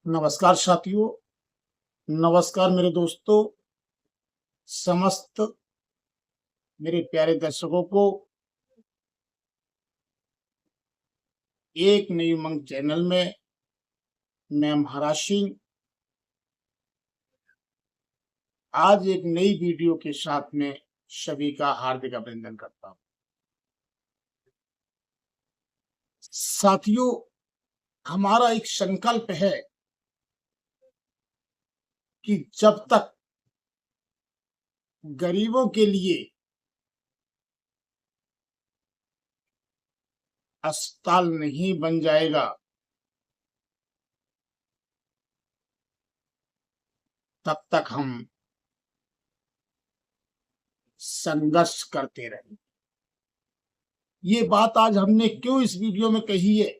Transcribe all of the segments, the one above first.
नमस्कार साथियों, नमस्कार मेरे दोस्तों, समस्त मेरे प्यारे दर्शकों को एक नई उमंग चैनल में मैं महाराज सिंह आज एक नई वीडियो के साथ में सभी का हार्दिक अभिनंदन करता हूं। साथियों, हमारा एक संकल्प है कि जब तक गरीबों के लिए अस्पताल नहीं बन जाएगा तब तक हम संघर्ष करते रहेंगे। ये बात आज हमने क्यों इस वीडियो में कही है?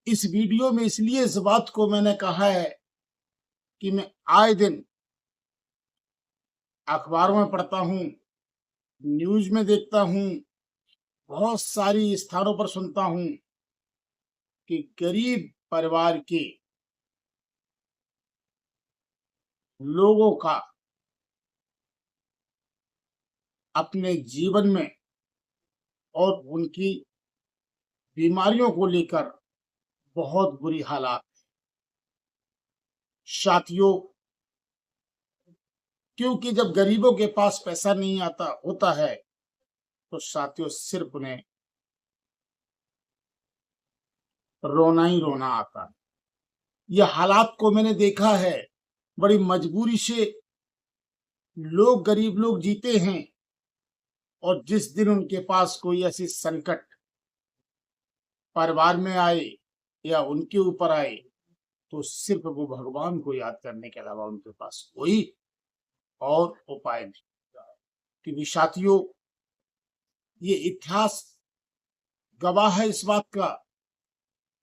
इस वीडियो में इसलिए इस बात को मैंने कहा है कि मैं आए दिन अखबारों में पढ़ता हूं, न्यूज में देखता हूं, बहुत सारी स्थानों पर सुनता हूं कि गरीब परिवार के लोगों का अपने जीवन में और उनकी बीमारियों को लेकर बहुत बुरी हालात। साथियों, क्योंकि जब गरीबों के पास पैसा नहीं आता होता है तो साथियों सिर्फ उन्हें रोना ही रोना आता है। यह हालात को मैंने देखा है, बड़ी मजबूरी से लोग, गरीब लोग जीते हैं और जिस दिन उनके पास कोई ऐसी संकट परिवार में आए या उनके ऊपर आए तो सिर्फ वो भगवान को याद करने के अलावा उनके पास कोई और उपाय नहीं। क्योंकि साथियों, ये इतिहास गवाह है इस बात का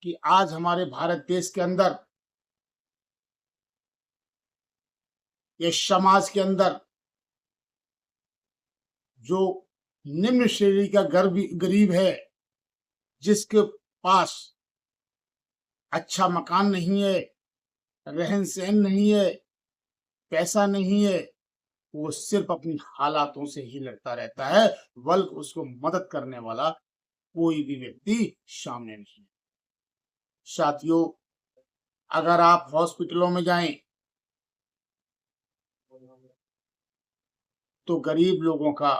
कि आज हमारे भारत देश के अंदर, ये समाज के अंदर जो निम्न श्रेणी का गरीब है, जिसके पास अच्छा मकान नहीं है, रहन सहन नहीं है, पैसा नहीं है, वो सिर्फ अपनी हालातों से ही लड़ता रहता है, बल्कि उसको मदद करने वाला कोई भी व्यक्ति सामने नहीं है। साथियों, अगर आप हॉस्पिटलों में जाएं तो गरीब लोगों का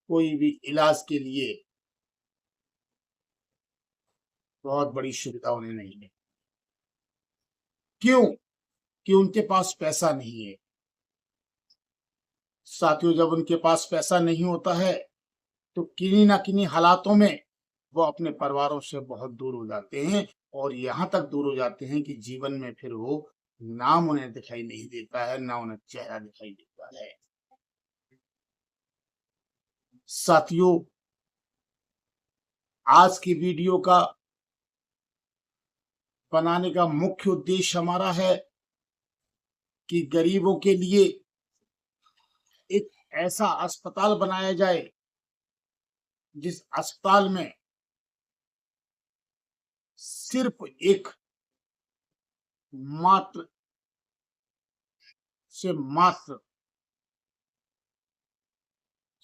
कोई भी इलाज के लिए बहुत बड़ी सुविधा उन्हें नहीं है। क्यों? कि उनके पास पैसा नहीं है। साथियों, जब उनके पास पैसा नहीं होता है तो किन्हीं ना किन्हीं हालातों में वो अपने परिवारों से बहुत दूर हो जाते हैं और यहाँ तक दूर हो जाते हैं कि जीवन में फिर वो नाम उन्हें दिखाई नहीं देता है, ना उन्हें चेहरा दिखाई देता है। साथियों, आज की वीडियो का बनाने का मुख्य उद्देश्य हमारा है कि गरीबों के लिए एक ऐसा अस्पताल बनाया जाए जिस अस्पताल में सिर्फ एक मात्र से मात्र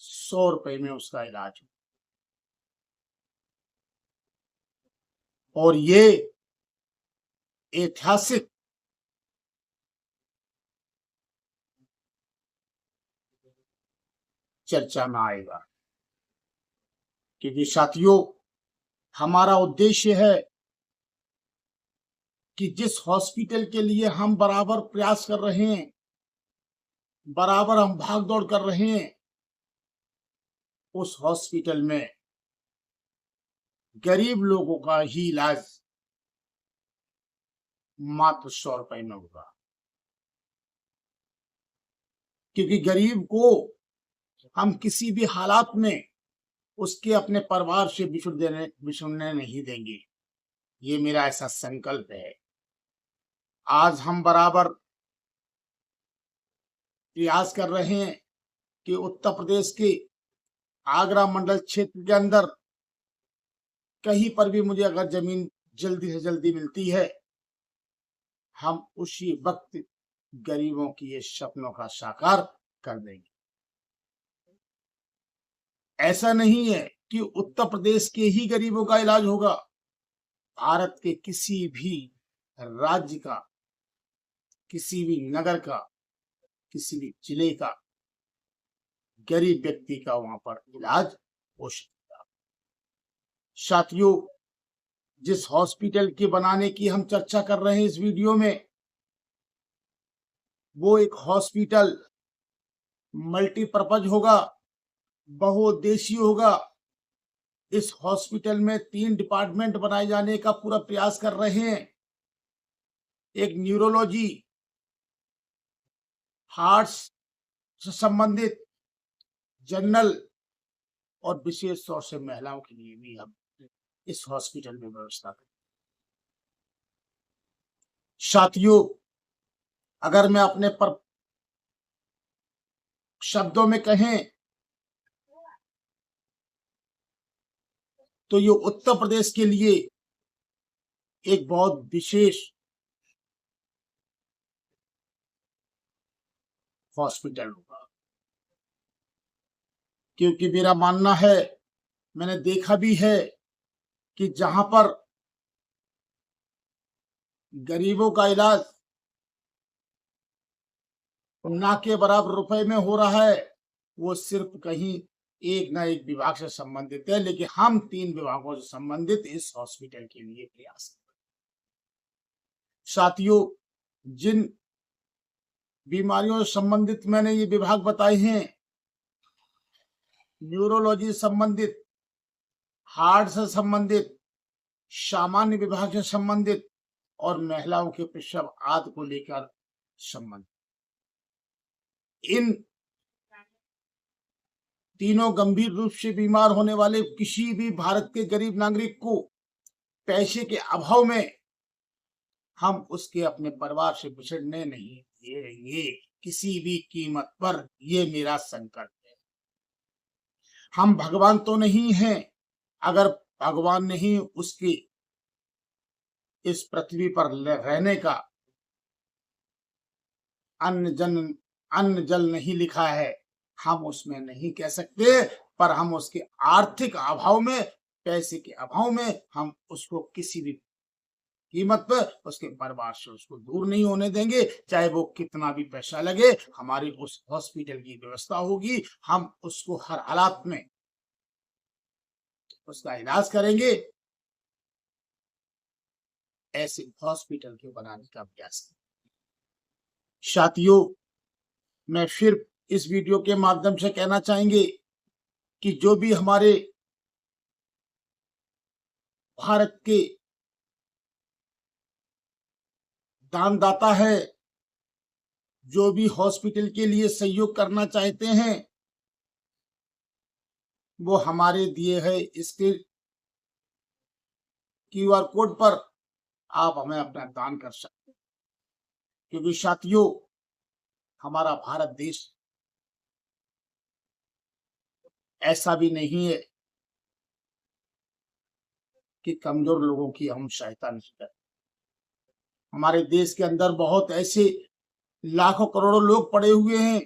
100 रुपए में उसका इलाज हो। और ये ऐतिहासिक चर्चा में आएगा, क्योंकि साथियों, हमारा उद्देश्य है कि जिस हॉस्पिटल के लिए हम बराबर प्रयास कर रहे हैं, बराबर हम भाग दौड़ कर रहे हैं, उस हॉस्पिटल में गरीब लोगों का ही इलाज मात्र 100 रुपए में होगा। क्योंकि गरीब को हम किसी भी हालात में उसके अपने परिवार से बिछुड़ने नहीं देंगे। ये मेरा ऐसा संकल्प है। आज हम बराबर प्रयास कर रहे हैं कि उत्तर प्रदेश के आगरा मंडल क्षेत्र के अंदर कहीं पर भी मुझे अगर जमीन जल्दी से जल्दी मिलती है, हम उसी वक्त गरीबों की ये सपनों का साकार कर देंगे। ऐसा नहीं है कि उत्तर प्रदेश के ही गरीबों का इलाज होगा। भारत के किसी भी राज्य का, किसी भी नगर का, किसी भी जिले का गरीब व्यक्ति का वहां पर इलाज हो सकता है। साथियों, जिस हॉस्पिटल के बनाने की हम चर्चा कर रहे हैं इस वीडियो में, वो एक हॉस्पिटल मल्टीपर्पज होगा, बहुउद्देशीय होगा। इस हॉस्पिटल में 3 डिपार्टमेंट बनाए जाने का पूरा प्रयास कर रहे हैं। एक न्यूरोलॉजी, हार्ट से संबंधित, जनरल और विशेष तौर से महिलाओं के लिए भी हम इस हॉस्पिटल में व्यवस्था करें। साथियों, अगर मैं अपने पर शब्दों में कहें तो ये उत्तर प्रदेश के लिए एक बहुत विशेष हॉस्पिटल होगा, क्योंकि मेरा मानना है, मैंने देखा भी है कि जहां पर गरीबों का इलाज ना के बराबर रुपए में हो रहा है, वो सिर्फ कहीं एक ना एक विभाग से संबंधित है, लेकिन हम 3 विभागों से संबंधित इस हॉस्पिटल के लिए प्रयास कर रहे हैं। साथियों, जिन बीमारियों से संबंधित मैंने ये विभाग बताए हैं, न्यूरोलॉजी से संबंधित, हार्ट से संबंधित, सामान्य विभाग से संबंधित और महिलाओं के प्रसव आदि को लेकर संबंधित, इन तीनों गंभीर रूप से बीमार होने वाले किसी भी भारत के गरीब नागरिक को पैसे के अभाव में हम उसके अपने परिवार से बिछड़ने नहीं देंगे किसी भी कीमत पर। ये मेरा संकल्प है। हम भगवान तो नहीं हैं, अगर भगवान नहीं उसके इस पृथ्वी पर रहने का अन्न जल नहीं लिखा है, हम उसमें नहीं कह सकते, पर हम उसके आर्थिक अभाव में, पैसे के अभाव में हम उसको किसी भी कीमत पर उसके परिवार से उसको दूर नहीं होने देंगे। चाहे वो कितना भी पैसा लगे, हमारी उस हॉस्पिटल की व्यवस्था होगी, हम उसको हर हालात में उसका इलाज करेंगे। ऐसे हॉस्पिटल के बनाने का प्रयास करें। साथियों, मैं फिर इस वीडियो के माध्यम से कहना चाहेंगे कि जो भी हमारे भारत के दानदाता है, जो भी हॉस्पिटल के लिए सहयोग करना चाहते हैं, वो हमारे दिए है इसके QR कोड पर आप हमें अपना दान कर सकते हैं। क्योंकि साथियों, हमारा भारत देश ऐसा भी नहीं है कि कमजोर लोगों की हम सहायता नहीं करते। हमारे देश के अंदर बहुत ऐसे लाखों करोड़ों लोग पड़े हुए हैं,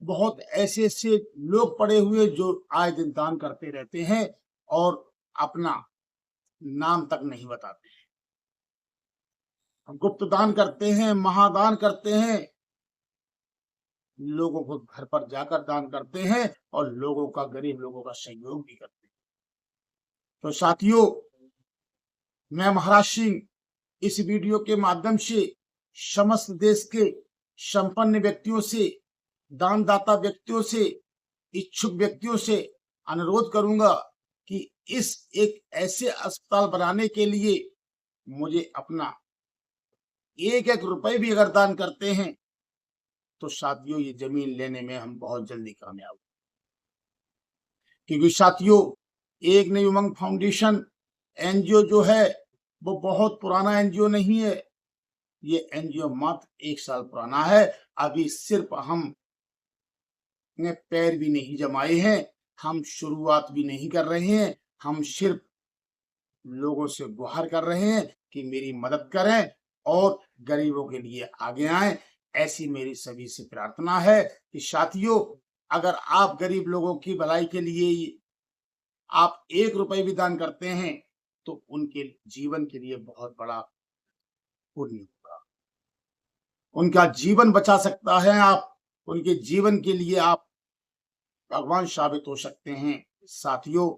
बहुत ऐसे ऐसे लोग पड़े हुए जो आए दिन दान करते रहते हैं और अपना नाम तक नहीं बताते हैं। गुप्त दान करते हैं, महादान करते हैं, लोगों को घर पर जाकर दान करते हैं और लोगों का, गरीब लोगों का सहयोग भी करते हैं। तो साथियों, मैं महाराज सिंह इस वीडियो के माध्यम से समस्त देश के संपन्न व्यक्तियों से, दानदाता व्यक्तियों से, इच्छुक व्यक्तियों से अनुरोध करूंगा कि इस एक ऐसे अस्पताल बनाने के लिए मुझे अपना एक रुपए भी अगर दान करते हैं तो साथियों, ये जमीन लेने में हम बहुत जल्दी कामयाब। क्योंकि साथियों, एक नई उमंग फाउंडेशन NGO जो है वो बहुत पुराना NGO नहीं है। ये NGO मात्र 1 साल पुराना है। अभी सिर्फ हम ने पैर भी नहीं जमाए हैं, हम शुरुआत भी नहीं कर रहे हैं। हम सिर्फ लोगों से गुहार कर रहे हैं कि मेरी मदद करें और गरीबों के लिए आगे आएं। ऐसी मेरी सभी से प्रार्थना है कि साथियों, अगर आप गरीब लोगों की भलाई के लिए आप 1 रुपए भी दान करते हैं तो उनके जीवन के लिए बहुत बड़ा पुण्य होगा। उनका जीवन बचा सकता है आप, उनके जीवन के लिए आप भगवान साबित हो सकते हैं। साथियों,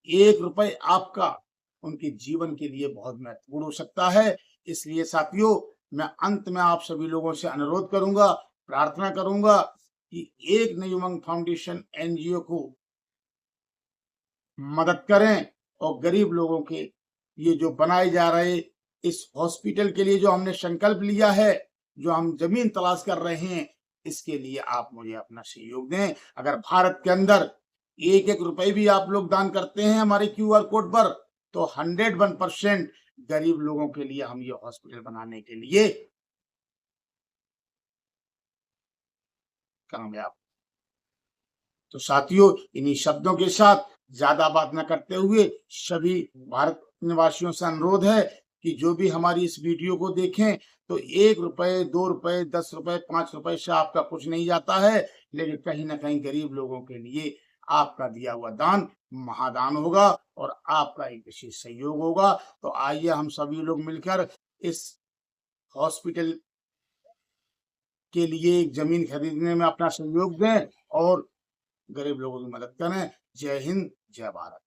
1 रुपए आपका उनके जीवन के लिए बहुत महत्वपूर्ण हो सकता है। इसलिए साथियों, मैं अंत में आप सभी लोगों से अनुरोध करूंगा, प्रार्थना करूंगा कि एक नई उमंग फाउंडेशन एनजीओ को मदद करें और गरीब लोगों के ये जो बनाए जा रहे इस हॉस्पिटल के लिए जो हमने संकल्प लिया है, जो हम जमीन तलाश कर रहे हैं, इसके लिए आप मुझे अपना सहयोग दें। अगर भारत के अंदर 1-1 रुपए भी आप लोग दान करते हैं हमारे क्यूआर कोड पर, तो 101% गरीब लोगों के लिए हम ये हॉस्पिटल बनाने के लिए कामयाब। तो साथियों, इन्हीं शब्दों के साथ ज्यादा बात न करते हुए सभी भारत निवासियों से अनुरोध है कि जो भी हमारी इस वीडियो को देखें, तो 1 रुपए, 2 रुपए, 10 रुपए, 5 रुपए से आपका कुछ नहीं जाता है, लेकिन कहीं ना कहीं गरीब लोगों के लिए आपका दिया हुआ दान महादान होगा और आपका एक विशेष सहयोग होगा। तो आइए हम सभी लोग मिलकर इस हॉस्पिटल के लिए एक जमीन खरीदने में अपना सहयोग दें और गरीब लोगों की मदद करें। जय हिंद, जय भारत।